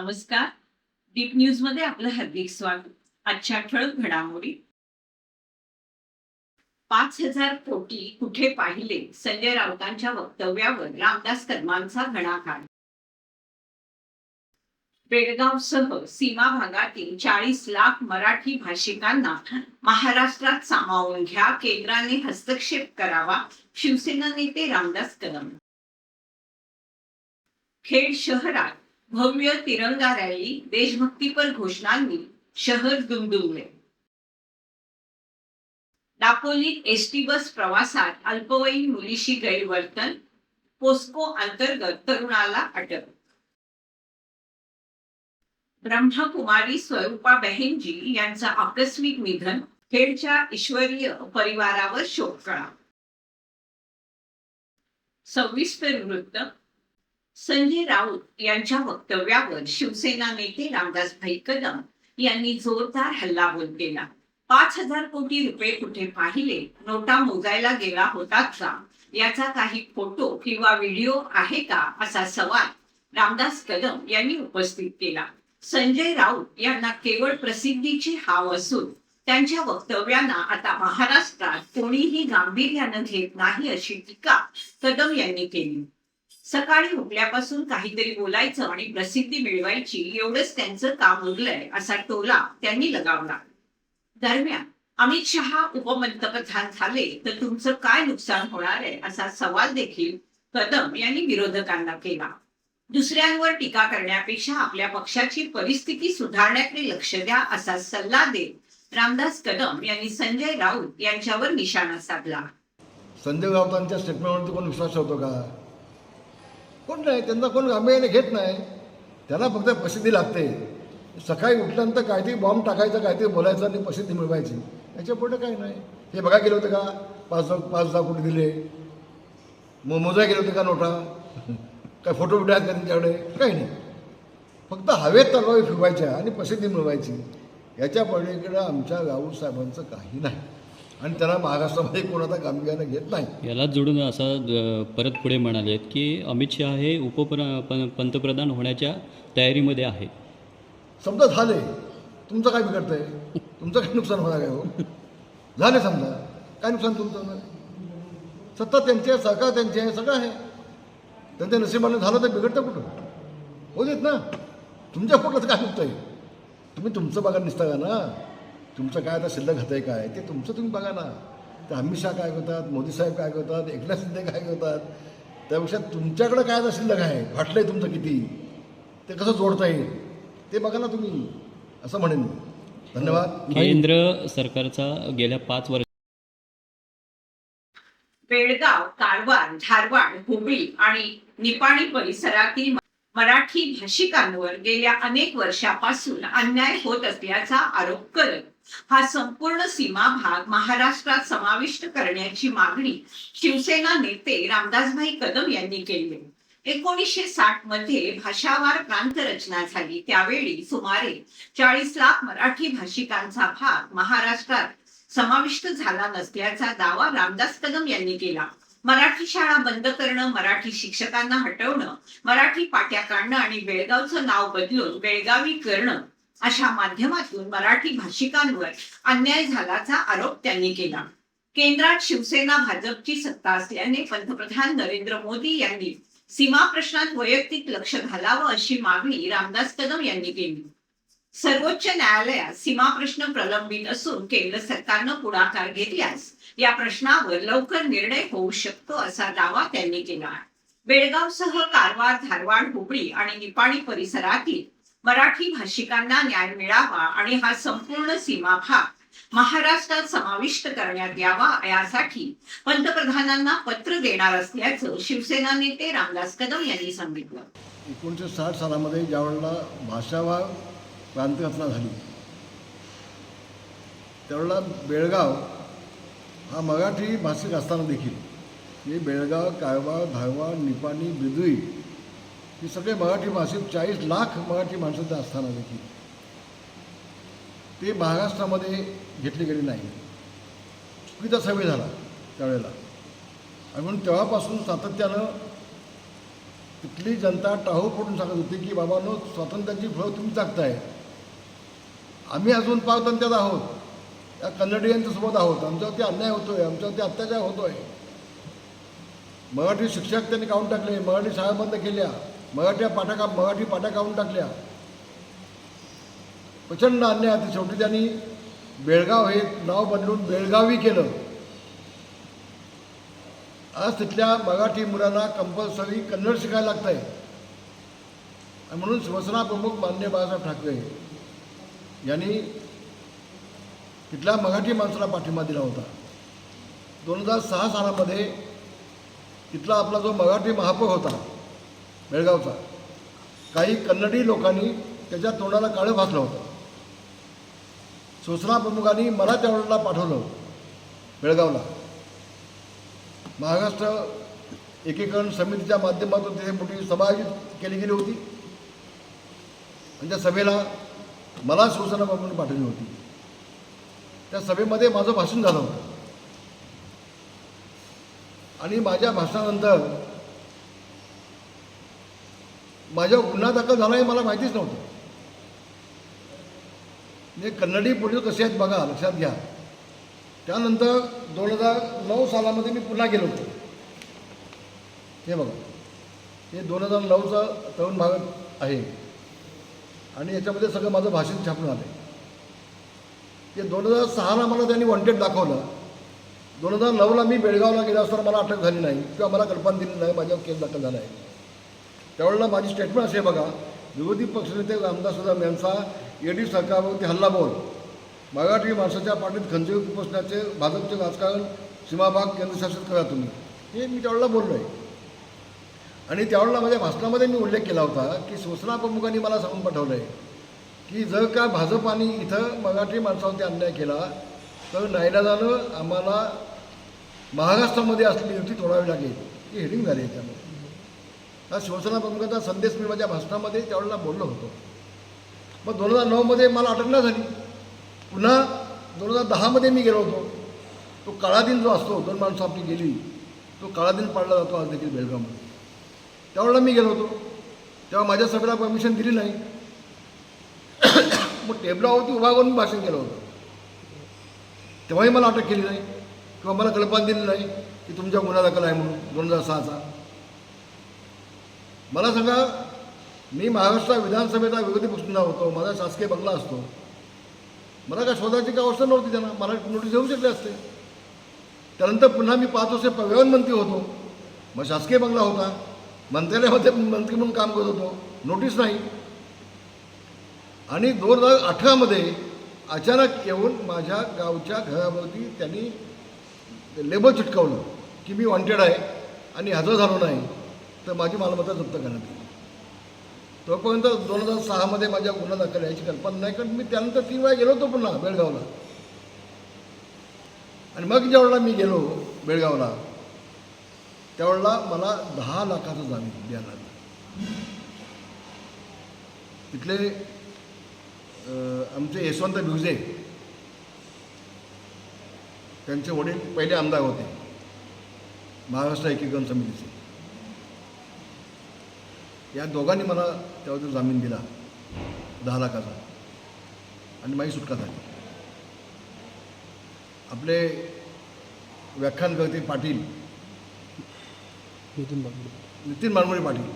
नमस्कार. Deep news मध्ये आपलं हार्दिक स्वागत. आजच्या ठळक घडामोडी. 5,000 कोटी कुठे पाहिले, संजय राऊतांच्या वक्तव्यावर रामदास कदमांचा घणाघात. बेळगावसह सीमा भागातील 40 लाख मराठी भाषिकांना महाराष्ट्रात सामावून घ्या, केंद्राने हस्तक्षेप करावा, शिवसेना नेते रामदास कदम. खेड शहरात भव्य तिरंगा रॅली, देशभक्तीपर घोषणांनी शहर दुमदुमले. दापोलीत एसटी बस प्रवासात अल्पवयीन मुलीशी गैरवर्तन, पोस्को अंतर्गत तरुणाला अटक. ब्रह्मकुमारी स्वरूपा बहेनजी यांचं आकस्मिक निधन, खेडच्या ईश्वरीय परिवारावर शोककळा. सविस्तर वृत्त. संजय राऊत यांच्या वक्तव्यावर शिवसेना नेते रामदासभाई कदम यांनी जोरदार हल्लाबोल केला. 5,000 कोटी रुपये कुठे पाहिले, नोटा मोजायला गेला होतात का, याचा काही फोटो किंवा व्हिडिओ आहे का, असा सवाल रामदास कदम यांनी उपस्थित केला. संजय राऊत यांना केवळ प्रसिद्धीची हाव असून त्यांच्या वक्तव्यांना आता महाराष्ट्रात कोणीही गांभीर्यानं घेत नाही, अशी टीका कदम यांनी केली. सकाळी उठल्यापासून काहीतरी बोलायचं आणि प्रसिद्धी मिळवायची, एवढंच त्यांचं काम उरलंय, असा टोला त्यांनी लगावला. दरम्यान अमित शहा उपपंतप्रधान झाले तर तुमचं काय नुकसान होणार आहे, असा सवाल देखील कदम यांनी विरोधकांना केला. दुसऱ्यांवर टीका करण्यापेक्षा आपल्या पक्षाची परिस्थिती सुधारण्याकडे लक्ष द्या, असा सल्ला देत रामदास कदम यांनी संजय राऊत यांच्यावर निशाणा साधला. संजय राऊतांच्या स्टेटमेंटवरती कोण विश्वास ठेवतो का? कोण नाही. त्यांना कोण गांभीर्याने घेत नाही. त्यांना फक्त प्रसिद्धी लागते. सकाळी उठल्यानंतर काहीतरी बॉम्ब टाकायचं, काहीतरी बोलायचं आणि प्रसिद्धी मिळवायची, याच्या पुढे काही नाही. हे बघा गेले होते का 5,000 कोटी दिले, मोजा गेले होते का नोटा, काय फोटो बिटो आहेत का त्यांच्याकडे? काही नाही. फक्त हवेत तलवारी फिरवायच्या आणि प्रसिद्धी मिळवायची, याच्या पलीकडे आमच्या राऊत साहेबांचं काही नाही. आणि त्यांना महाराष्ट्रामध्ये कोण आता गांभीर्याने घेत नाही. याला जोडून असं परत पुढे म्हणाले की अमित शहा हे पंतप्रधान होण्याच्या तयारीमध्ये आहे. समजा झाले, तुमचं काय बिघडतंय? तुमचं काय नुकसान होणार आहे? हो, झाले समजा, काय नुकसान तुमचं होणार? सत्ता त्यांची आहे, सरकार त्यांची आहे, सगळं आहे. त्यांच्या नशिबाने झालं तर बिघडतं कुठं? हो देत ना. तुमच्या कुठलं काय नुकतंय? तुम्ही तुमचं बघा निसता का ना. तुमचं काय आता शिल्लक आहे काय, ते तुमचं तुम्ही बघा ना. ते अमित शहा काय करतात, मोदी साहेब काय करतात, एकनाथ शिंदे काय करतात, त्यापेक्षा तुमच्याकडं काय आता शिल्लक आहे, फाटलंय तुमचं किती, ते कसं जोडता येईल ते बघा ना तुम्ही, असं म्हणेन. धन्यवाद. केंद्र सरकारचा गेल्या 5 वर्ष बेळगाव, कारवार, धारवाड, हुबळी आणि निपाणी परिसरातील मराठी भाषिकांवर गेल्या अनेक वर्षापासून अन्याय होत असल्याचा आरोप करत हा संपूर्ण सीमा भाग महाराष्ट्रात समाविष्ट करण्याची मागणी शिवसेना नेते रामदासभाई कदम यांनी केली. 1960 मध्ये भाषावार प्रांत रचना झाली. त्यावेळी सुमारे 40 लाख मराठी भाषिकांचा भाग महाराष्ट्रात समाविष्ट झाला नसल्याचा दावा रामदास कदम यांनी केला. मराठी शाळा बंद करणं, मराठी शिक्षकांना हटवणं, मराठी पाट्या काढणं आणि बेळगावचं नाव बदलून बेळगावी करणं, अशा माध्यमातून मराठी भाषिकांवर अन्याय झाल्याचा आरोप त्यांनी केला. केंद्रात शिवसेना भाजपची सत्ता असल्याने पंतप्रधान नरेंद्र मोदी यांनी सीमा प्रश्नात वैयक्तिक लक्ष घालावं, अशी मागणी रामदास कदम यांनी केली. सर्वोच्च न्यायालयात सीमा प्रश्न प्रलंबित असून केंद्र सरकारनं पुढाकार घेतल्यास या प्रश्नावर लवकर निर्णय होऊ शकतो, असा दावा त्यांनी केला. बेळगावसह कारवार, धारवाड, हुबळी आणि निपाणी परिसरातील मराठी भाषिकांना न्याय मिळावा आणि हा संपूर्ण सीमा भाग महाराष्ट्रात समाविष्ट करण्यात यावा, यासाठी पंतप्रधानांना पत्र देणार असल्याचं शिवसेना नेते रामदास कदम यांनी सांगितलं. 1960 सालामध्ये ज्यावेळेला भाषावार प्रांतरचना झाली, त्यावेळेला बेळगाव हा मराठी भाषिक असताना देखील हे बेळगाव, कारवार, धारवाड, निपाणी, बिदुई ही सगळे मराठी भाषिक 40 लाख मराठी माणसं असताना देखील ते महाराष्ट्रामध्ये घेतली गेली नाही. चुकीचा सवय झाला त्यावेळेला. आणि म्हणून तेव्हापासून सातत्यानं तिथली जनता टाहो फोडून सांगत होती की बाबांनो, स्वातंत्र्याची फळं तुम्ही चाकताय, आम्ही अजून पारतंत्र्यात आहोत, या कन्नडियांच्या सोबत आहोत, आमच्यावरती अन्याय होतोय, आमच्यावरती अत्याचार होतोय. मराठी शिक्षक त्यांनी काढून टाकले, मराठी शाळा बंद केल्या, मराठी पाट्या काढून टाकल्या. प्रचंड अन्याय. शेवटी त्यांनी बेळगाव हे नाव बदलून बेळगावी केलं. आज तिथल्या मराठी मुलांना कंपल्सरी कन्नड शिकायला लागत आहे. आणि म्हणून शिवसेना प्रमुख माननीय बाळासाहेब ठाकरे यांनी तिथल्या मराठी माणसाला पाठिंबा दिला होता. 2006 सालामध्ये तिथला आपला जो मराठी महापौर होता बेळगावचा, काही कन्नडी लोकांनी त्याच्या तोंडाला काळं फासलं होतं. शिवसेना प्रमुखांनी मला त्यावेळेला पाठवलं बेळगावला. महाराष्ट्र एकीकरण समितीच्या माध्यमातून तिथे मोठी सभा आयोजित केली गेली होती आणि त्या सभेला मला शिवसेना प्रमुखांनी पाठवली होती. त्या सभेमध्ये माझं भाषण झालं होतं आणि माझ्या भाषणानंतर माझ्यावर गुन्हा दाखल झाला हे मला माहितीच नव्हतं. म्हणजे कन्नडी पोलीस कसे आहेत बघा, लक्षात घ्या. त्यानंतर 2009 सालामध्ये मी पुन्हा गेलो होतो. हे बघा, हे 2009चा तरुण भाग आहे आणि याच्यामध्ये सगळं माझं भाषण छापून आलं आहे. ते 2006ला मला त्यांनी वॉन्टेड दाखवलं. 2009ला मी बेळगावला गेला असताना मला अटक झाली नाही किंवा मला कल्पना दिली नाही, माझ्यावर केस दाखल झाला आहे. त्यावेळेला माझी स्टेटमेंट असे बघा, विरोधी पक्षनेते रामदास कदम यांचा ईडी सरकारवरती हल्लाबोल, मराठी माणसाच्या पाठीत खंजीर खुपसण्याचे भाजपचे राजकारण सीमाभाग केंद्रशासित करा तुम्ही, हे मी त्यावेळेला बोललो आहे. आणि त्यावेळेला माझ्या भाषणामध्ये मी उल्लेख केला होता की शिवसेना प्रमुखांनी मला सांगून पाठवलं आहे की जर का भाजपाने इथं मराठी माणसावरती अन्याय केला तर नाईलाजानं आम्हाला महाराष्ट्रामध्ये असलेली युती तोडावी लागेल. ही हेडिंग झाली आहे. त्यामुळे हा शिवसेना प्रमुखांचा संदेश मी माझ्या भाषणामध्ये त्यावेळेला बोललो होतो. मग 2009मध्ये मला अटक न झाली. पुन्हा 2010मध्ये मी गेलो होतो. तो काळा दिन जो असतो, 2 माणसं आपली गेली, तो काळा दिन पाडला जातो आज देखील बेळगावमध्ये. त्यावेळेला मी गेलो होतो. तेव्हा माझ्या सभेला परमिशन दिली नाही. मग टेबलावरती उभा करून भाषण केलं होतं. तेव्हाही मला अटक केली नाही किंवा मला कल्पना दिली नाही की तुमच्या गुन्हा दाखल आहे म्हणून 2006चा. मला सांगा, मी महाराष्ट्र विधानसभेचा विरोधी पक्षनेता होतो, माझा शासकीय बंगला असतो, मला काय शोधायची काय अवस्था नव्हती. त्यांना मला नोटीस देऊ शकले असते. त्यानंतर पुन्हा मी 5 वर्ष परिवहन मंत्री होतो, मग शासकीय बंगला होता, मंत्रालयामध्ये मंत्री म्हणून काम करत होतो, नोटीस नाही. आणि 2018मध्ये अचानक येऊन माझ्या गावच्या घरावरती त्यांनी लेबल चिटकवलं की मी वॉन्टेड आहे आणि हजर झालो नाही तर माझी मालमत्ता जप्त करण्यात येईल. तोपर्यंत 2006मध्ये माझ्या गुन्हा दाखल याची कल्पना नाही, कारण मी त्यानंतर 3 वेळा गेलो होतो पुन्हा बेळगावला. आणि मग ज्यावेळेला मी गेलो बेळगावला त्यावेळेला मला 10 लाखाचं जामीन द्यायला लागलं. तिथले आमचे यशवंत भिवजे, त्यांचे वडील पहिले आमदार होते महाराष्ट्र एकीकरण समितीचे, या दोघांनी मला त्यावर जामीन दिला 10 लाखाचा आणि माझी सुटका झाली. आपले व्याख्यानकर्ते पाटील नितीन बानमोळे पाटील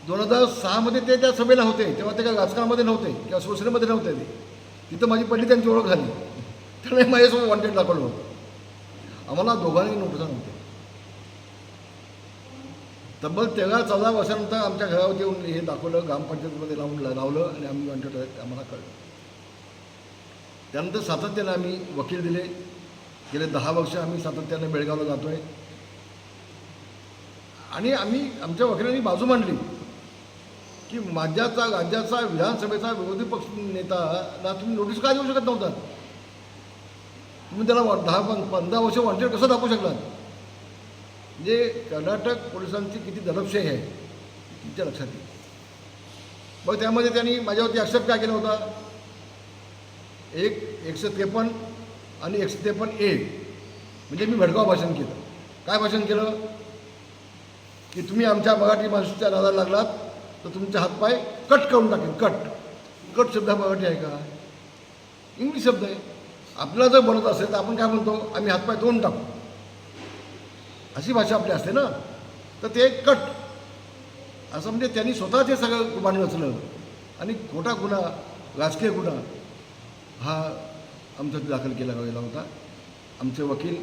2006मध्ये ते त्या सभेला होते. तेव्हा ते काय राजकारणामध्ये नव्हते किंवा शिवसेनेमध्ये नव्हते. ते तिथं माझी पहिली त्यांची ओळख झाली. त्याने माझ्यासोबत वॉन्टेड दाखवलं होतं. आम्हाला दोघांनी नोटिसा नव्हते. तब्बल 13-14 वर्षानंतर आमच्या घरावरती येऊन हे दाखवलं, ग्रामपंचायतीमध्ये लावलं आणि आम्ही वॉन्टेड आम्हाला कळलं. त्यानंतर सातत्याने आम्ही वकील दिले. गेले 10 वर्ष आम्ही सातत्याने बेळगावला जातो आहे आणि आम्ही आमच्या वकिलांनी बाजू मांडली की राज्याचा विधानसभेचा विरोधी पक्ष नेताला तुम्ही नोटीस का देऊ शकत नव्हता? तुम्ही त्याला 10-15 वर्ष वॉन्टेड कसं दाखवू शकलात? म्हणजे कर्नाटक पोलिसांची किती दडपशाही आहे तुमच्या लक्षात येईल. मग त्यामध्ये त्यांनी माझ्यावरती ॲक्सेप्ट काय केला होता, 153 आणि 153A, म्हणजे मी भडकाव भाषण केलं. काय भाषण केलं की तुम्ही आमच्या मराठी माणसाच्या नादाला लागलात तर तुमचे हातपाय कट करून टाकेल. कट शब्द हा मराठी आहे का? इंग्लिश शब्द आहे. आपल्याला जर बनत असेल तर आपण काय म्हणतो, आम्ही हातपाय तोडून टाकू, अशी भाषा आपली असते ना. तर ते कट असं म्हणजे त्यांनी स्वतः ते सगळं कुभांड रचलं आणि खोटा गुन्हा, राजकीय गुन्हा हा आमच्यासाठी दाखल केला गेला होता. आमचे वकील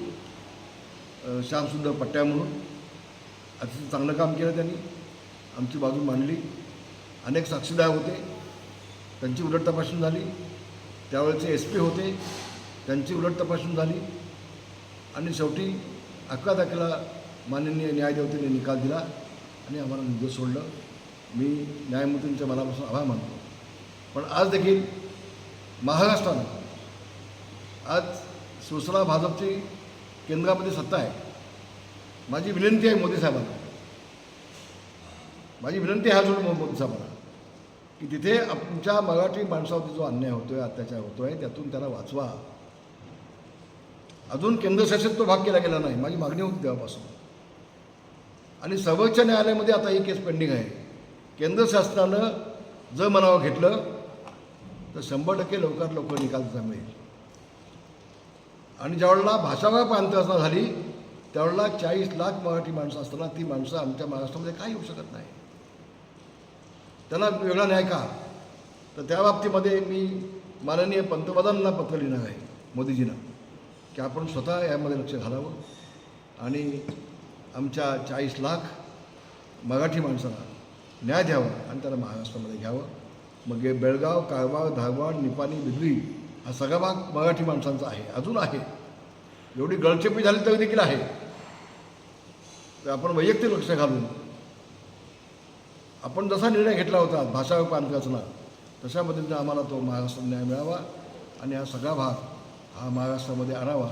श्यामसुंदर पट्ट्या म्हणून अतिशय चांगलं काम केलं. त्यांनी आमची बाजू मांडली. अनेक साक्षीदार होते, त्यांची उलट तपासणी झाली. त्यावेळेचे SP होते, त्यांची उलट तपासणी झाली आणि शेवटी 11 तारखेला माननीय न्यायदेवतेने निकाल दिला आणि आम्हाला निर्दोष सोडलं. मी न्यायमूर्तींच्या मनापासून आभार मानतो. पण आज देखील महाराष्ट्रानं, आज शिवसेना भाजपची केंद्रामध्ये सत्ता आहे. माझी विनंती आहे मोदी साहेबांना, माझी विनंती आहे अजून मोदी साहेबांना की तिथे आमच्या मराठी माणसावरती जो अन्याय होतो आहे, अत्याचार होतो आहे, त्यातून त्याला वाचवा. अजून केंद्रशासित तो भाग केला गेला नाही. माझी मागणी होती तेव्हापासून. आणि सर्वोच्च न्यायालयामध्ये आता ही केस पेंडिंग आहे. केंद्र शासनानं जर मनावर घेतलं तर 100% लवकरात लवकर निकाल त्याचा मिळेल. आणि ज्यावेळेला भाषावर प्रांतरचना झाली त्यावेळेला 40 लाख मराठी माणसं असताना ती माणसं आमच्या महाराष्ट्रामध्ये काय येऊ शकत नाही. त्यांना वेगळा न्याय का? तर त्या बाबतीमध्ये मी माननीय पंतप्रधानांना पत्र लिहिणार आहे, मोदीजींना, की आपण स्वतः यामध्ये लक्ष घालावं आणि आमच्या 40 लाख मराठी माणसांना न्याय द्यावा आणि त्याला महाराष्ट्रामध्ये घ्यावं. मग हे बेळगाव, कारवार, धारवाड, निपाणी, बिदरी हा सगळा भाग मराठी माणसांचा आहे, अजून आहे. एवढी गळचेपी झाली तरी देखील आहे. तर आपण वैयक्तिक लक्ष घालून आपण जसा निर्णय घेतला होता भाषा प्रांतरचना, तशा पद्धतीने आम्हाला तो महाराष्ट्रात न्याय मिळावा आणि हा सगळा भाग हा महाराष्ट्रामध्ये आणावा,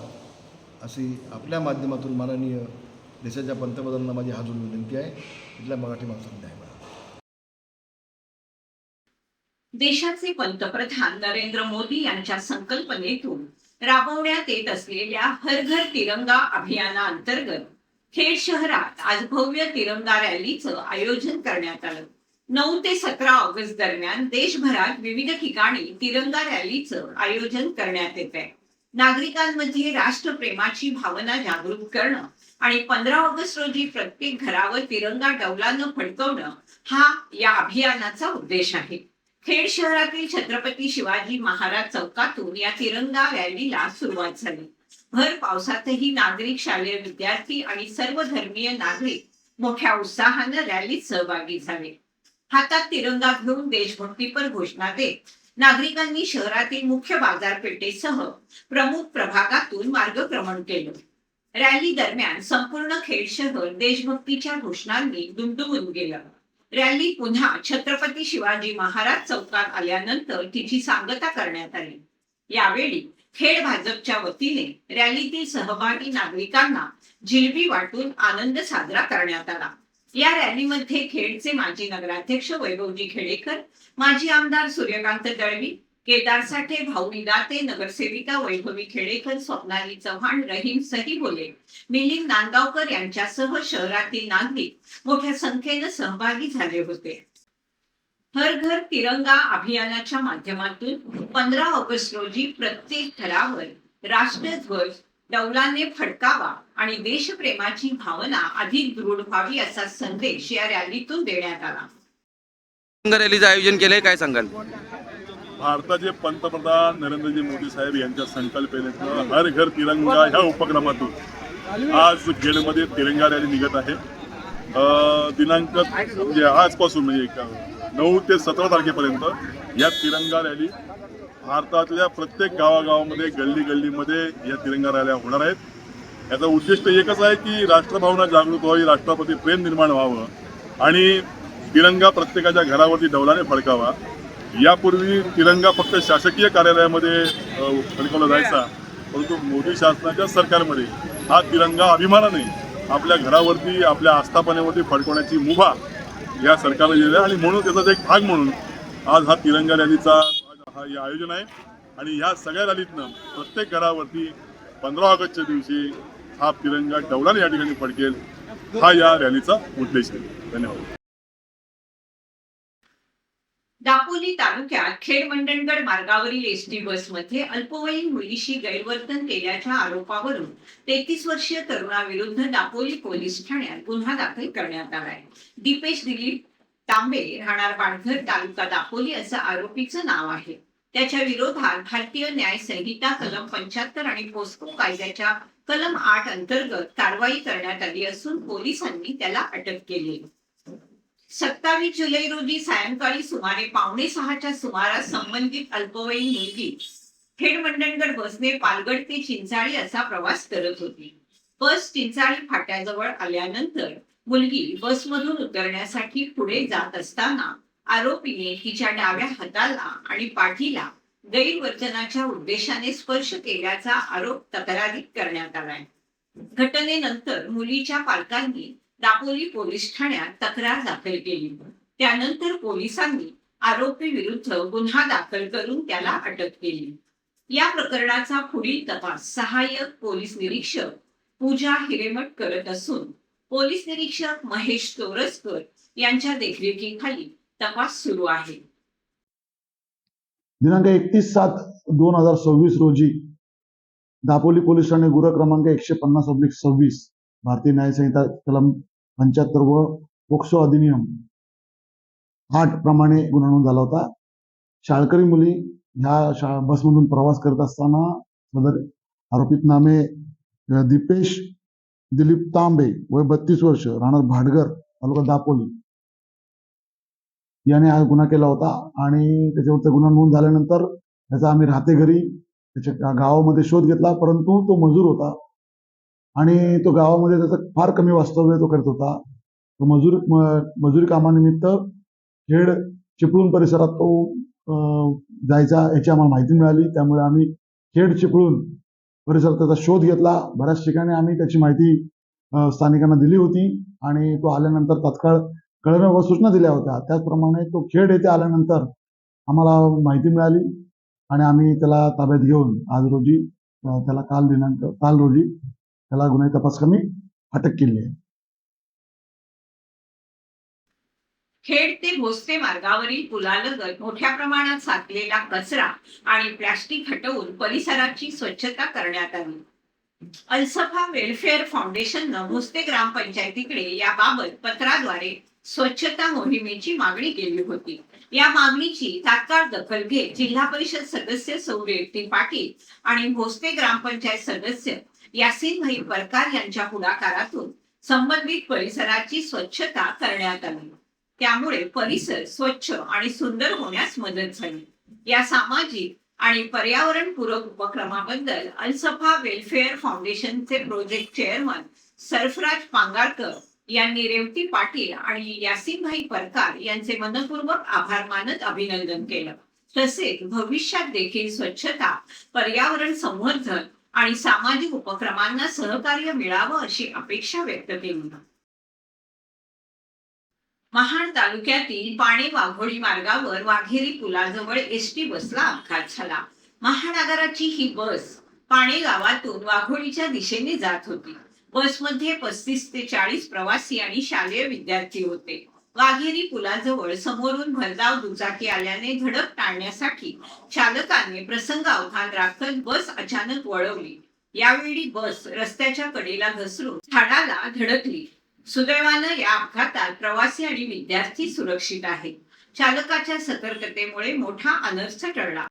अशी आपल्या माध्यमातून माननीय देशाच्या पंतप्रधानांना माझी हाजून विनंती आहे. इथल्या मराठी माणसांना न्याय मिळावा. देशाचे पंतप्रधान नरेंद्र मोदी यांच्या संकल्पनेतून राबवण्यात येत असलेल्या हर घर तिरंगा अभियानाअंतर्गत खेड शहरात आज भव्य तिरंगा रॅलीचं आयोजन करण्यात आलं. 9 ते 17 ऑगस्ट दरम्यान देशभरात विविध ठिकाणी तिरंगा रॅलीचं आयोजन करण्यात येत आहे. नागरिकांमध्ये राष्ट्रप्रेमाची भावना जागृत करणं आणि 15 ऑगस्ट रोजी प्रत्येक घरावर तिरंगा डौलानं फडकवणं हा या अभियानाचा उद्देश आहे. खेड शहरातील छत्रपती शिवाजी महाराज चौकातून या तिरंगा रॅलीला सुरुवात झाली. भर पावसातही नागरिक, शालेय विद्यार्थी आणि सर्व धर्मीय नागरिक मोठ्या उत्साहानं रॅलीत सहभागी झाले. हातात तिरंगा घेऊन देशभक्तीपर घोषणा देत नागरिकांनी शहरातील मुख्य बाजारपेठेसह प्रमुख प्रभागातून मार्गक्रमण केलं. रॅली दरम्यान संपूर्ण खेड शहर देशभक्तीच्या घोषणांनी दुमदुमून गेलं. रॅली पुन्हा छत्रपती शिवाजी महाराज चौकात आल्यानंतर तिची सांगता करण्यात आली. यावेळी खेड भाजपच्या वतीने रॅलीतील सहभागी नागरिकांना जिलबी वाटून आनंद साजरा करण्यात आला. या रॅलीमध्ये खेडचे माजी नगराध्यक्ष वैभवजी खेडेकर, माजी आमदार सूर्यकांत दळवी, केदार साठे, भाऊ दाते, नगरसेविका वैभवी खेडेकर, स्वप्नाली चव्हाण, रहीम सहीबोले, मिलिंद नांदगावकर यांच्यासह शहरातील नागरिक मोठ्या संख्येनं सहभागी झाले होते. हर घर तिरंगा अभियानाच्या माध्यमातून 15 ऑगस्ट रोजी प्रत्येक घरावर राष्ट्रध्वज डौलाने फडकावा आणि देशप्रेमाची भावना अधिक दृढ व्हावी असा संदेश या रॅलीतून देण्यात आला. तिरंगा रॅलीचं आयोजन केलंय, काय सांगाल? भारताचे पंतप्रधान नरेंद्रजी मोदी साहेब यांच्या संकल्पनेतून हर घर तिरंगा ह्या उपक्रमातून आज खेडमध्ये तिरंगा रॅली निघत आहे. दिनांक म्हणजे आजपासून म्हणजे 9 ते 17 तारखेपर्यंत या तिरंगा रॅली भारतातल्या प्रत्येक गावागावामध्ये, गल्ली गल्लीमध्ये या तिरंगा रॅल्या होणार आहेत. याचं उद्दिष्ट एकच आहे की राष्ट्रभावना जागृत व्हावी, राष्ट्राप्रती प्रेम निर्माण व्हावं आणि तिरंगा प्रत्येकाच्या घरावरती डौलाने फडकावा. यापूर्वी तिरंगा फक्त शासकीय कार्यालयामध्ये फडकवला जायचा, परंतु मोदी शासनाच्या सरकारमध्ये हा तिरंगा अभिमानाने आपल्या घरावरती, आपल्या आस्थापनेवरती फडकवण्याची मुभा या सरकारने दिली आहे आणि म्हणून त्याचाच एक भाग म्हणून आज हा तिरंगा रॅलीचा हा आयोजन आहे. आणि ह्या सगळ्या रॅलीतनं प्रत्येक घरावरती 15 ऑगस्टच्या दिवशी हा तिरंगा डौलाने या ठिकाणी फडकेल हा या रॅलीचा उद्देश आहे. धन्यवाद. दापोली तालुक्यात खेड मंडणगड मार्गावरील एसटी बसमध्ये अल्पवयीन मुलीशी गैरवर्तन केल्याच्या आरोपावरून 33 वर्षीय तरुणाविरुद्ध दापोली पोलीस ठाण्यात गुन्हा दाखल करण्यात आलाय. दीपेश दिलीप तांबे राहणार पाडघर तालुका दापोली असं आरोपीचं नाव आहे. त्याच्या विरोधात भारतीय न्याय संहिता कलम 75 आणि पोस्को कायद्याच्या कलम 8 अंतर्गत कारवाई करण्यात आली असून पोलिसांनी त्याला अटक केली. 27 जुलै रोजी सायंकाळी सुमारे 5:45च्या सुमारास संबंधित अल्पवयीन मुलगी खेड मंडणगड बसने पालगड ते चिंचाळी असा प्रवास करत होती. बस चिंचाळी फाट्याजवळ आल्यानंतर मुलगी बसमधून उतरण्यासाठी पुढे जात असताना आरोपीने तिच्या डाव्या हाताला आणि पाठीला गैरवर्तनाच्या उद्देशाने स्पर्श केल्याचा आरोप तक्रारीत करण्यात आलाय. घटनेनंतर मुलीच्या पालकांनी दापोली पोलीस ठाण्यात तक्रार दाखल केली. त्यानंतर पोलिसांनी आरोपी विरुद्ध गुन्हा दाखल करून त्याला अटक केली. या प्रकरणाचा पुढील तपास सहाय्यक पोलीस निरीक्षक पूजा हिरेमठ करत असून पोलीस निरीक्षक महेश तोरसकर यांच्या देखरेखीखाली तपास सुरू आहे. दिनांक 31/7/2026 रोजी दापोली पोलीस ठाणे गुन्हा क्रमांक 150/26 भारतीय न्याय संहिता कलम 75 व पोक्सो अधिनियम 8 प्रमाणे गुन्हा नोंद झाला होता. शाळकरी मुली ह्या बसमधून प्रवास करत असताना सदर आरोपित नामे दीपेश दिलीप तांबे वय 32 वर्ष राहणार भाटघर तालुका दापोली याने हा गुन्हा केला होता आणि त्याच्यावरचा गुन्हा नोंद झाल्यानंतर त्याचा आम्ही राहते घरी त्याच्या गावामध्ये शोध घेतला, परंतु तो मजूर होता आणि तो गावामध्ये त्याचं फार कमी वास्तव्य तो करत होता. तो मजुरी कामानिमित्त खेड चिपळूण परिसरात तो जायचा याची आम्हाला माहिती मिळाली. त्यामुळे आम्ही खेड चिपळूण परिसरात त्याचा शोध घेतला. बऱ्याच ठिकाणी आम्ही त्याची माहिती स्थानिकांना दिली होती आणि तो आल्यानंतर तात्काळ कळवण्या व सूचना दिल्या होत्या. त्याचप्रमाणे तो खेड येथे आल्यानंतर आम्हाला माहिती मिळाली आणि आम्ही त्याला ताब्यात घेऊन आज रोजी त्याला काल रोजी त्याला गुन्हे तपासकामी अटक केली आहे. खेड ते भोसते मार्गावरील पुलालगत मोठ्या प्रमाणात साचलेला कचरा आणि प्लास्टिक हटवून परिसराची स्वच्छता करण्यात आली. अलसफा वेलफेअर फाउंडेशननं भोसते ग्रामपंचायतीकडे याबाबत पत्राद्वारे स्वच्छता मोहिमेची मागणी केली होती. या मागणीची तात्काळ दखल घेत जिल्हा परिषद सदस्य सौ रेवती पाटील आणि भोसते ग्रामपंचायत सदस्य यासीन भाई परकार यांच्या पुढाकारातून संबंधित परिसराची स्वच्छता करण्यात आली. त्यामुळे परिसर स्वच्छ आणि सुंदर होण्यास मदत झाली. या सामाजिक आणि पर्यावरणपूरक उपक्रमाबद्दल अलसफा वेलफेअर फाउंडेशनचे प्रोजेक्ट चेअरमन सरफराज पांगारकर यांनी रेवती पाटील आणि यासीनभाई परकार यांचे मनपूर्वक आभार मानत अभिनंदन केलं. तसेच भविष्यात देखील स्वच्छता, पर्यावरण संवर्धन आणि सामाजिक उपक्रमांना सहकार्य मिळावं अशी अपेक्षा व्यक्त केली. महाड तालुक्यातील पाणे वाघोळी मार्गावर वाघेरी पुलाजवळ एसटी बसला अपघात झाला. महाड आगाराची ही बस पाणे गावातून वाघोळीच्या दिशेने जात होती. बसमध्ये 35 ते 40 प्रवासी आणि शालेय विद्यार्थी होते. वाघेरी पुलाजवळ समोरून भरधाव दुचाकी आल्याने धडक टाळण्यासाठी चालकाने प्रसंगावधान राखत बस अचानक वळवली. यावेळी बस रस्त्याच्या कडेला घसरून झाडाला धडकली. सुदैवानं या अपघातात प्रवासी आणि विद्यार्थी सुरक्षित आहेत. चालकाच्या सतर्कतेमुळे मोठा अनर्थ टळला.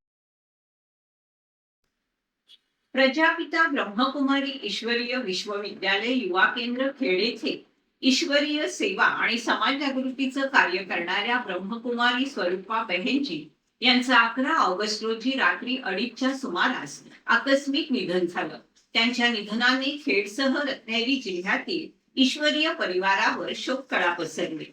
प्रजापिता ब्रह्मकुमारी ईश्वरीय विश्वविद्यालय युवा केंद्र खेड येथे ईश्वरीय सेवा आणि समाज जागृतीचं कार्य करणाऱ्या ब्रह्मकुमारी स्वरूपा बहेनजी यांचं 11 ऑगस्ट रोजी रात्री 2:30च्या सुमारास आकस्मिक निधन झालं. त्यांच्या निधनाने खेडसह रत्नागिरी जिल्ह्यातील ईश्वरीय परिवारावर शोककळा पसरली.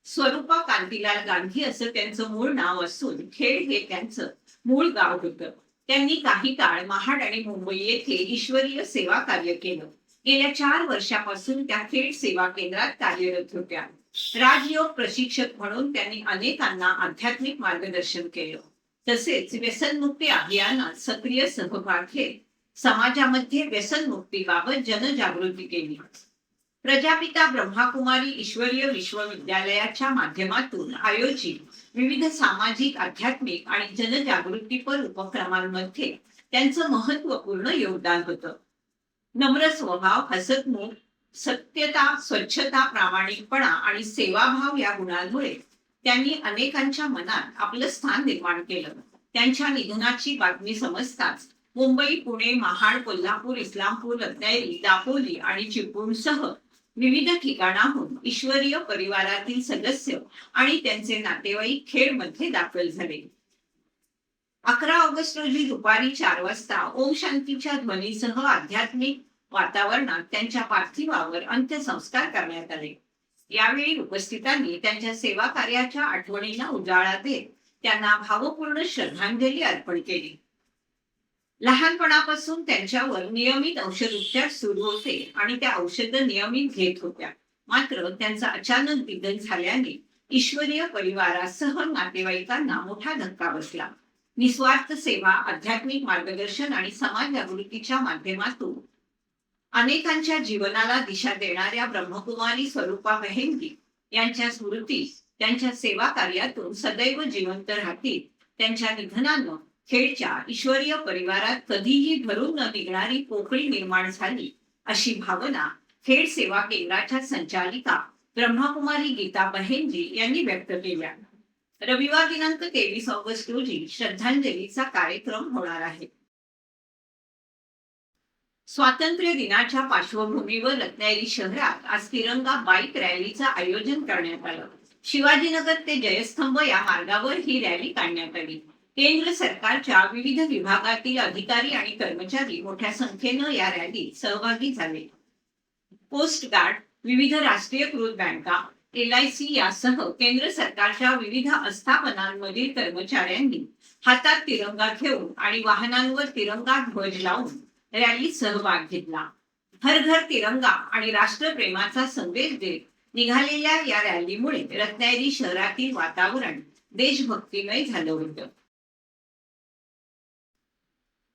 स्वरूपा कांतीलाल गांधी असं त्यांचं मूळ नाव असून खेड हे त्यांचं मूळ गाव होतं. त्यांनी काही काळ महाड आणि मुंबई येथे ईश्वरीय सेवा कार्य केलं. गेल्या 4 वर्षापासून त्या खेड सेवा केंद्रात कार्यरत होत्या. राजयोग प्रशिक्षक म्हणून त्यांनी अनेकांना आध्यात्मिक मार्गदर्शन केलं. तसेच व्यसनमुक्ती अभियानात सक्रिय सहभाग घेत समाजामध्ये व्यसनमुक्तीबाबत जनजागृती केली. प्रजापिता ब्रह्माकुमारी ईश्वरीय विश्वविद्यालयाच्या माध्यमातून आयोजित विविध सामाजिक, आध्यात्मिक आणि जनजागृतीपर उपक्रमांमध्ये त्यांचं महत्त्वपूर्ण योगदान होतं. नम्र स्वभाव, हसतमुख, सत्यता, स्वच्छता, प्रामाणिकपणा आणि सेवाभाव या गुणांमुळे त्यांनी अनेकांच्या मनात आपलं स्थान निर्माण केलं. त्यांच्या निधनाची बातमी समजताच मुंबई, पुणे, महाड, कोल्हापूर, इस्लामपूर, रत्नागिरी, दापोली आणि चिपळूणसह विविध ठिकाणाहून ईश्वरीय परिवारातील सदस्य आणि त्यांचे नातेवाईक खेडमध्ये दाखल झाले. 11 ऑगस्ट रोजी दुपारी 4 वाजता ओम शांतीच्या ध्वनीसह आध्यात्मिक वातावरणात त्यांच्या पार्थिवावर अंत्यसंस्कार करण्यात आले. यावेळी उपस्थितांनी त्यांच्या सेवा कार्याच्या आठवणींना उजाळा देत त्यांना भावपूर्ण श्रद्धांजली अर्पण केली. लहानपणापासून त्यांच्यावर नियमित औषधोपचार सुरू होते आणि त्या औषध नियमित घेत होत्या. मात्र त्यांचं अचानक निधन झाल्याने ईश्वरीय परिवारासह नातेवाईकांना मोठा धक्का बसला. निस्वार्थ सेवा, आध्यात्मिक मार्गदर्शन आणि समाज जागृतीच्या माध्यमातून अनेकांच्या जीवनाला दिशा देणाऱ्या ब्रह्मकुमारी स्वरूपा बहेंगी यांच्या स्मृती त्यांच्या सेवा कार्यातून सदैव जिवंत राहतील. त्यांच्या निधनानं खेडच्या ईश्वरीय परिवारात कधीही भरून न निघणारी पोकळी निर्माण झाली, अशी भावना खेड सेवा केंद्राच्या संचालिका ब्रह्मकुमारी गीता बहेंजी यांनी व्यक्त केल्या. रविवार दिनांक 23 ऑगस्ट रोजी श्रद्धांजलीचा कार्यक्रम होणार आहे. स्वातंत्र्य दिनाच्या पार्श्वभूमीवर रत्नागिरी शहरात आज तिरंगा बाईक रॅलीचं आयोजन करण्यात आलं. शिवाजीनगर ते जयस्तंभ या मार्गावर ही रॅली काढण्यात आली. केंद्र सरकारच्या विविध विभागातील अधिकारी आणि कर्मचारी मोठ्या संख्येनं या रॅलीत सहभागी झाले. कोस्ट गार्ड, विविध राष्ट्रीयकृत बँका, LIC यासह केंद्र सरकारच्या विविध आस्थापनांमधील कर्मचाऱ्यांनी हातात तिरंगा घेऊन आणि वाहनांवर तिरंगा ध्वज लावून रॅलीत सहभाग घेतला. हर घर तिरंगा आणि राष्ट्रप्रेमाचा संदेश देत निघालेल्या या रॅलीमुळे रत्नागिरी शहरातील वातावरण देशभक्तिमय झालं होतं.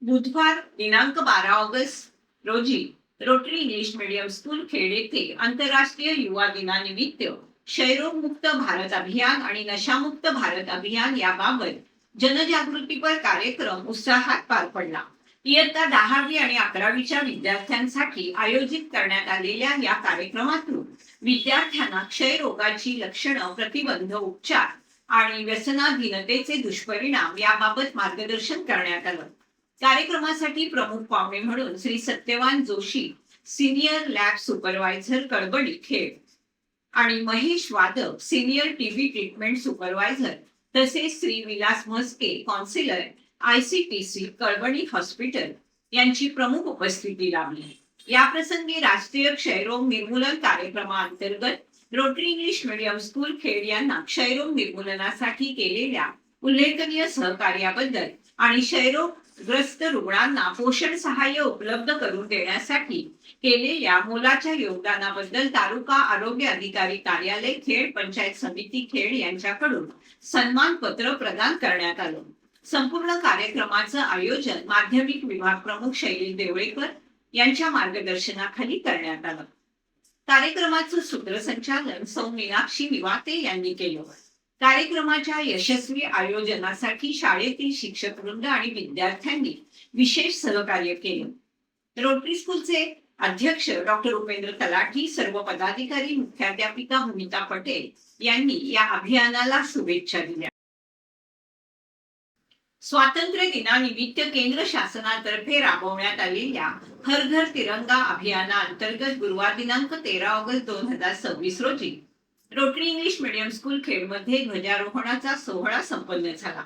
बुधवार दिनांक 12 ऑगस्ट रोजी rotary English medium school Khed येथे आंतरराष्ट्रीय युवा दिनानिमित्त क्षयरोग मुक्त भारत अभियान आणि नशामुक्त भारत अभियान याबाबत जनजागृतीपर कार्यक्रम उत्साहात पार पडला. इयत्ता 10वी आणि 11वीच्या विद्यार्थ्यांसाठी आयोजित करण्यात आलेल्या या कार्यक्रमातून विद्यार्थ्यांना क्षयरोगाची लक्षणं, प्रतिबंध, उपचार आणि व्यसनाधीनतेचे दुष्परिणाम याबाबत मार्गदर्शन करण्यात आलं. कार्यक्रमासाठी प्रमुख पाहुणे म्हणून Shri Satyavan Joshi, senior lab supervisor, Kalbadi Khed आणि Mahesh Wadak, senior TB treatment supervisor, तसेच Shri Vilas Mhaske, counsellor, ICTC Kalbadi hospital यांची प्रमुख उपस्थिती लाभली. याप्रसंगी राष्ट्रीय क्षयरोग निर्मूलन कार्यक्रमाअंतर्गत Rotary English medium school Khed यांना क्षयरोग निर्मूलनासाठी केलेल्या उल्लेखनीय सहकार्याबद्दल आणि क्षयरोगग्रस्त रुग्णांना पोषण सहाय्य उपलब्ध करून देण्यासाठी केलेल्या मोलाच्या योगदानाबद्दल तालुका आरोग्य अधिकारी कार्यालय खेड, पंचायत समिती खेड यांच्याकडून सन्मान पत्र प्रदान करण्यात आलं. संपूर्ण कार्यक्रमाचं आयोजन माध्यमिक विभाग प्रमुख शैली देवळेकर यांच्या मार्गदर्शनाखाली करण्यात आलं. कार्यक्रमाचं सूत्रसंचालन सौ मीनाक्षी निवाते यांनी केलं. कार्यक्रमाच्या यशस्वी आयोजनासाठी शाळेतील शिक्षकवृंद आणि विद्यार्थ्यांनी विशेष सहकार्य केलं. रोटरी स्कूलचे अध्यक्ष डॉक्टर उपेंद्र तलाठी, सर्व पदाधिकारी, मुख्याध्यापिका भूमिता पटेल यांनी या अभियानाला शुभेच्छा दिल्या. स्वातंत्र्य दिनानिमित्त केंद्र शासनातर्फे राबवण्यात आलेल्या हर घर तिरंगा अभियानाअंतर्गत गुरुवार दिनांक 13 ऑगस्ट 2026 रोजी रोटरी इंग्लिश मीडियम स्कूल खेडमध्ये ध्वजारोहणाचा सोहळा संपन्न झाला.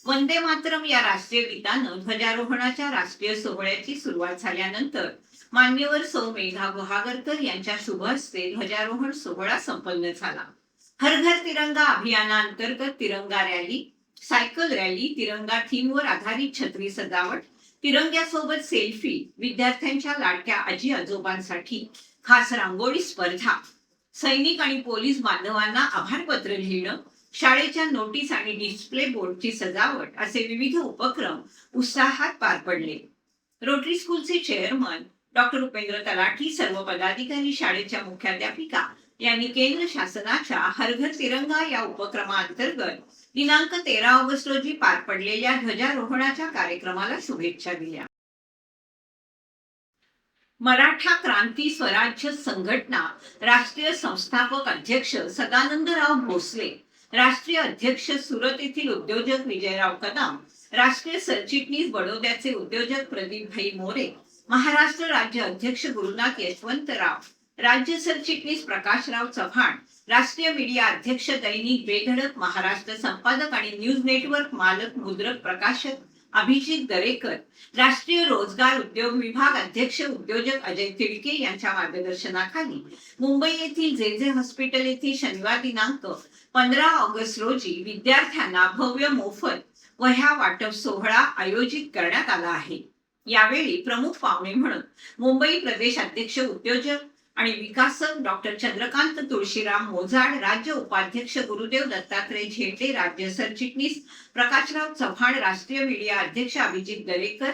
वंदे मातरम या राष्ट्रीय गीतानं ध्वजारोहणाच्या राष्ट्रीय सोहळ्याची सुरुवात झाल्यानंतर मान्यवर सौ मेघा गुहागरकर यांच्या शुभ हस्ते ध्वजारोहण सोहळा संपन्न झाला. हर घर तिरंगा अभियानाअंतर्गत तिरंगा रॅली, सायकल रॅली, तिरंगा थीमवर आधारित छत्री सजावट, तिरंग्यासोबत सेल्फी, विद्यार्थ्यांच्या लाडक्या आजी आजोबांसाठी खास रांगोळी स्पर्धा, सैनिक आणि पोलीस बांधवांना आभारपत्र लिहिणं, शाळेच्या नोटीस आणि डिस्प्ले बोर्डची सजावट असे विविध उपक्रम उत्साहात पार पडले. रोटरी स्कूलचे चेअरमन डॉक्टर उपेंद्र तलाठी, सर्व पदाधिकारी, शाळेच्या मुख्याध्यापिका यांनी केंद्र शासनाच्या हर घर तिरंगा या उपक्रमाअंतर्गत दिनांक 13 ऑगस्ट रोजी पार पडलेल्या ध्वजारोहणाच्या कार्यक्रमाला शुभेच्छा दिल्या. मराठा क्रांती स्वराज्य संघटना राष्ट्रीय संस्थापक अध्यक्ष सदानंदराव भोसले, राष्ट्रीय अध्यक्ष सुरत येथील उद्योजक विजयराव कदम, राष्ट्रीय सरचिटणीस बडोद्याचे उद्योजक प्रदीपभाई मोरे, महाराष्ट्र राज्य अध्यक्ष गुरुनाथ यशवंतराव, राज्य सरचिटणीस प्रकाशराव चव्हाण, राष्ट्रीय मीडिया अध्यक्ष दैनिक बेधडक महाराष्ट्र संपादक आणि न्यूज नेटवर्क मालक मुद्रक प्रकाशक अभिजित दरेकर, राष्ट्रीय रोजगार उद्योग विभाग अध्यक्ष उद्योजक अजय तिडके यांच्या मार्गदर्शनाखाली मुंबई येथील जे हॉस्पिटल येथे शनिवार दिनांक 15 ऑगस्ट रोजी विद्यार्थ्यांना भव्य मोफत वह्या वाटप सोहळा आयोजित करण्यात आला आहे. यावेळी प्रमुख पाहुणे म्हणून मुंबई प्रदेश अध्यक्ष उद्योजक आणि विकासक डॉक्टर चंद्रकांत तुळशीराम मोजाड, राज्य उपाध्यक्ष गुरुदेव दत्तात्रय झेटे, राज्य सरचिटणीस प्रकाशराव चव्हाण, राष्ट्रीय मीडिया अध्यक्ष अभिजित दरेकर,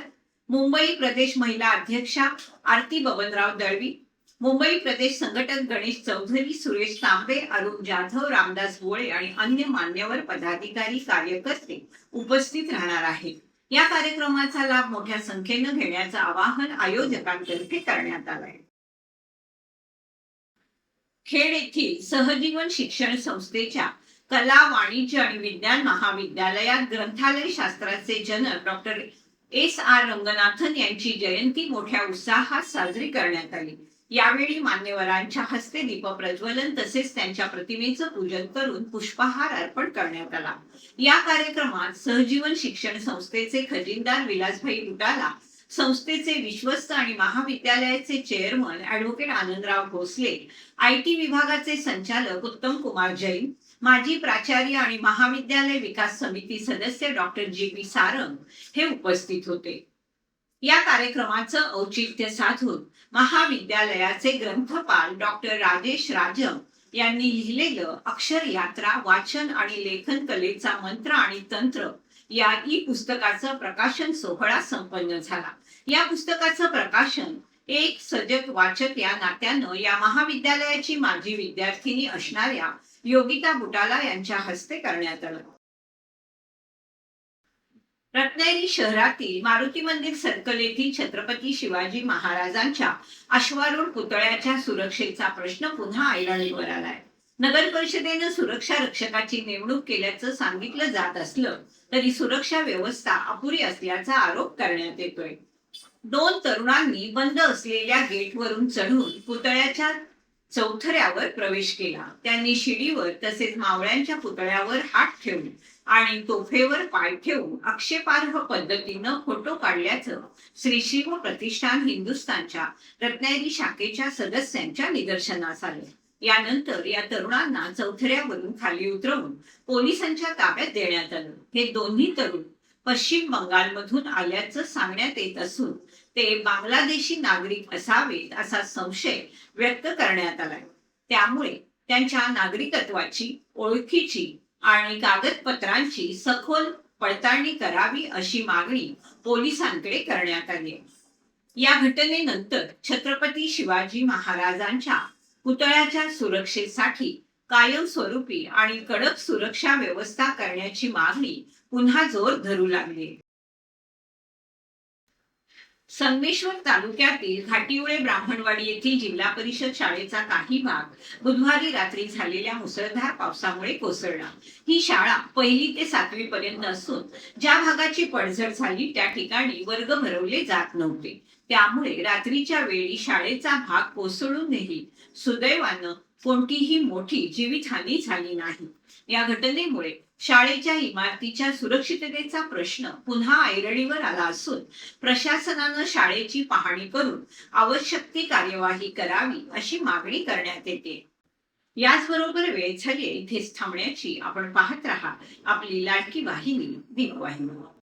मुंबई प्रदेश महिला अध्यक्षा आरती बबनराव दळवी, मुंबई प्रदेश संघटक गणेश चौधरी, सुरेश तांबे, अरुण जाधव, रामदास गोळे आणि अन्य मान्यवर पदाधिकारी कार्यकर्ते उपस्थित राहणार आहेत. या कार्यक्रमाचा लाभ मोठ्या संख्येनं घेण्याचं आवाहन आयोजकांतर्फे करण्यात आलं आहे. खेड येथील सहजीवन शिक्षण संस्थेच्या कला, वाणिज्य आणि विज्ञान महाविद्यालयात ग्रंथालय शास्त्राचे जनक डॉक्टर S.R. रंगनाथन यांची जयंती मोठ्या उत्साहात साजरी करण्यात आली. यावेळी मान्यवरांच्या हस्ते दीपप्रज्वलन तसेच त्यांच्या प्रतिमेचं पूजन करून पुष्पहार अर्पण करण्यात आला. या कार्यक्रमात सहजीवन शिक्षण संस्थेचे खजिनदार विलासभाई बुटाला, संस्थेचे विश्वस्त आणि महाविद्यालयाचे chairman advocate Anandrao Bhosale, IT विभागाचे संचालक उत्तम कुमार जैन, माजी प्राचार्य आणि महाविद्यालय विकास समिती सदस्य डॉक्टर G.B. सारंग हे उपस्थित होते. या कार्यक्रमाचं औचित्य साधून महाविद्यालयाचे ग्रंथपाल डॉक्टर राजेश राजम यांनी लिहिलेलं अक्षर यात्रा, वाचन आणि लेखन कलेचा मंत्र आणि तंत्र या पुस्तकाचं प्रकाशन सोहळा संपन्न झाला. या पुस्तकाचं प्रकाशन एक सजग वाचक या नात्यानं या महाविद्यालयाची माजी विद्यार्थिनी असणाऱ्या योगिता बुटाला यांच्या हस्ते करण्यात आलं. रत्नागिरी शहरातील मारुती मंदिर सर्कल येथील छत्रपती शिवाजी महाराजांच्या अश्वारूढ पुतळ्याच्या सुरक्षेचा प्रश्न पुन्हा ऐरणीवर आलाय. नगर परिषदेनं सुरक्षा रक्षकाची नेमणूक केल्याचं सांगितलं जात असलं तरी सुरक्षा व्यवस्था अपुरी असल्याचा आरोप करण्यात येतोय. 2 तरुणांनी बंद असलेल्या गेटवरून चढून पुतळ्याच्या चौथऱ्यावर प्रवेश केला. त्यांनी शिडीवर तसेच मावळ्यांच्या पुतळ्यावर हात ठेवून आणि तोफेवर पाय ठेवून आक्षेपार्ह पद्धतीनं फोटो काढल्याचं श्री शिव प्रतिष्ठान हिंदुस्थानच्या रत्नागिरी शाखेच्या सदस्यांच्या निदर्शनास आलं. यानंतर या तरुणांना चौथऱ्यावरून खाली उतरवून पोलिसांच्या ताब्यात देण्यात आलं. हे दोन्ही तरुण पश्चिम बंगालमधून आल्याचं सांगण्यात येत असून ते बांगलादेशी नागरिक असावेत असा संशय व्यक्त करण्यात आलाय. त्यामुळे त्यांच्या नागरिकत्वाची, ओळखीची आणि कागदपत्रांची सखोल पडताळणी करावी अशी मागणी पोलिसांकडे करण्यात आली. या घटनेनंतर छत्रपती शिवाजी महाराजांच्या पुतळ्याच्या सुरक्षेसाठी कायमस्वरूपी आणि कडक सुरक्षा व्यवस्था करण्याची मागणी पुन्हा जोर धरू लागली. संगमेश्वर तालुक्यातील घाटिवळे ब्राह्मणवाडी येथील जिल्हा परिषद शाळेचा काही भाग बुधवारी रात्री झालेल्या मुसळधार पावसामुळे कोसळला. ही शाळा 1ली ते 7वी पर्यंत असून ज्या भागाची पडझड झाली त्या ठिकाणी वर्ग भरवले जात नव्हते. त्यामुळे रात्रीच्या वेळी शाळेचा भाग कोसळूनही सुदैवानं कोणतीही मोठी जीवितहानी झाली नाही. या घटनेमुळे शाळेच्या इमारतीच्या सुरक्षिततेचा प्रश्न पुन्हा ऐरणीवर आला असून प्रशासनानं शाळेची पाहणी करून आवश्यक ती कार्यवाही करावी अशी मागणी करण्यात येते. याचबरोबर वेळ झाली इथेच थांबण्याची. आपण पाहत राहा आपली लाडकी वाहिनी, दीपवाहिनी.